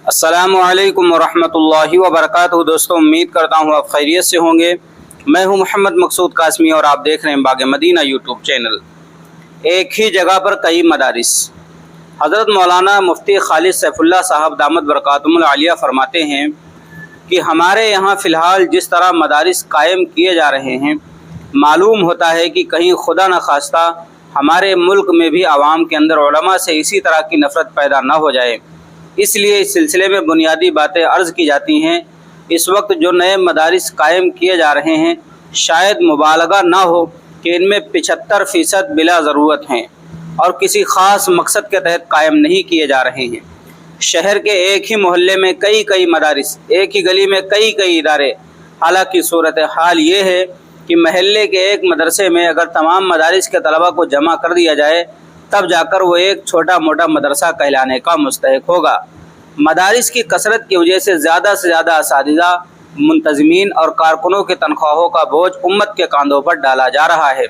अस्सलामु अलैकुम वरहमतुल्लाहि वबरकातुहू। दोस्तों, उम्मीद करता हूँ आप खैरियत से होंगे। मैं हूँ मोहम्मद मकसूद कासमी और आप देख रहे हैं बाग मदीना यूट्यूब चैनल। एक ही जगह पर कई मदारिस। हज़रत मौलाना मुफ्ती खालिद सैफुल्लाह साहब दामत बरकातुहुल आलिया फरमाते हैं कि हमारे यहाँ फ़िलहाल जिस तरह मदारिस कायम किए जा रहे हैं, मालूम होता है कि कहीं खुदा न खास्ता हमारे मुल्क में भी आवाम के अंदर उलमा से इसी तरह की नफ़रत पैदा न हो जाए। इसलिए इस सिलसिले में बुनियादी बातें अर्ज़ की जाती हैं। इस वक्त जो नए मदारिस कायम किए जा रहे हैं, शायद मुबालगा ना हो कि इनमें 75% बिला ज़रूरत हैं और किसी ख़ास मकसद के तहत कायम नहीं किए जा रहे हैं। शहर के एक ही मोहल्ले में कई मदारिस, एक ही गली में कई इदारे। हालांकि सूरत हाल ये है कि महल्ले के एक मदरसे में अगर तमाम मदारिस के तलबा को जमा कर दिया जाए, तब जाकर वो एक छोटा मोटा मदरसा कहलाने का मुस्तहिक होगा। मदारिस की कसरत की वजह से ज़्यादा असातिज़ा, मुंतज़मीन और कारकुनों के तनख्वाहों का बोझ उम्मत के कांधों पर डाला जा रहा है।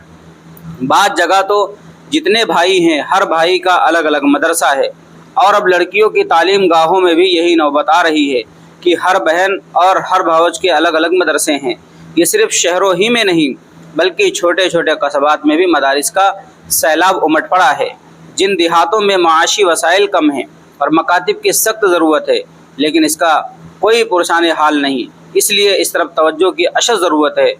बाद जगह तो जितने भाई हैं, हर भाई का अलग अलग मदरसा है और अब लड़कियों की तालीम गाहों में भी यही नौबत आ रही है कि हर बहन और हर भावज के अलग अलग मदरसे हैं। ये सिर्फ शहरों ही में नहीं बल्कि छोटे छोटे कस्बात में भी मदारिस का सैलाब उमड़ पड़ा है। जिन देहातों में माशी वसाइल कम हैं और मकातिब की सख्त ज़रूरत है, लेकिन इसका कोई पुरसान हाल नहीं, इसलिए इस तरफ तवज्जो की अशद ज़रूरत है।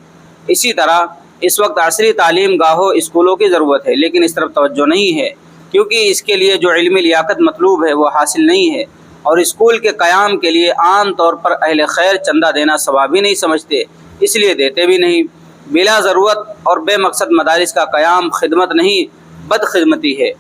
इसी तरह इस वक्त असरी तालीम गाहों स्कूलों की ज़रूरत है, लेकिन इस तरफ तवज्जो नहीं है क्योंकि इसके लिए जो इल्मी लियाकत मतलूब है वो हासिल नहीं है। और स्कूल के क़याम के लिए आम तौर पर अहले खैर चंदा देना सवाब ही नहीं समझते, इसलिए देते भी नहीं। बिला ज़रूरत और बेमकसद मदारिस का क़याम खिदमत नहीं बदखिदमती है।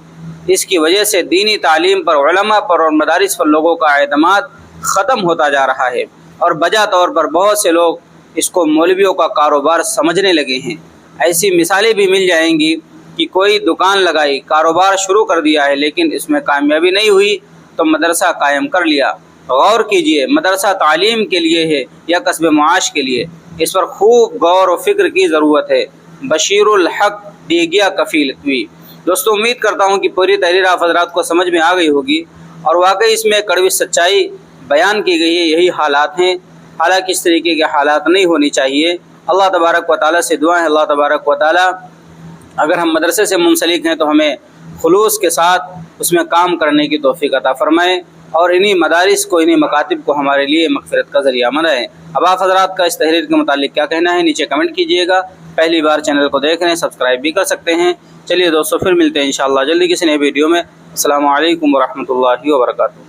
इसकी वजह से दीनी तालीम पर, उलमा पर और मदारिस पर लोगों का एतमाद ख़त्म होता जा रहा है और बजा तौर पर बहुत से लोग इसको मौलवियों का कारोबार समझने लगे हैं। ऐसी मिसालें भी मिल जाएंगी कि कोई दुकान लगाई, कारोबार शुरू कर दिया है, लेकिन इसमें कामयाबी नहीं हुई तो मदरसा कायम कर लिया। गौर कीजिए, मदरसा तालीम के लिए है या कस्ब मुआश के लिए, इस पर खूब गौर और फिक्र की ज़रूरत है। बशीरुल हक दीगिया कफ़ील हुई। दोस्तों, उम्मीद करता हूँ कि पूरी तहरीर आप हज़रात को समझ में आ गई होगी और वाकई इसमें कड़वी सच्चाई बयान की गई है। यही हालात हैं, हालांकि इस तरीके के हालात नहीं होनी चाहिए। अल्लाह तबारक व तआला से दुआ है, अल्लाह तबारक व तआला अगर हम मदरसे से मुंसलिक हैं तो हमें खुलूस के साथ उसमें काम करने की तौफीक अता फरमाएँ और इन्हीं मदारिस को, इन्हीं मकातिब को हमारे लिए मग़फ़िरत का ज़रिया बनाएँ। अब आप हज़रात का इस तहरीर के मुतालिक क्या कहना है, नीचे कमेंट कीजिएगा। पहली बार चैनल को देख रहे हैं, सब्सक्राइब भी कर सकते हैं। चलिए दोस्तों, फिर मिलते हैं इंशाअल्लाह जल्दी किसी नए वीडियो में। अस्सलामु अलैकुम वरहमतुल्लाहि वबरकातुहू।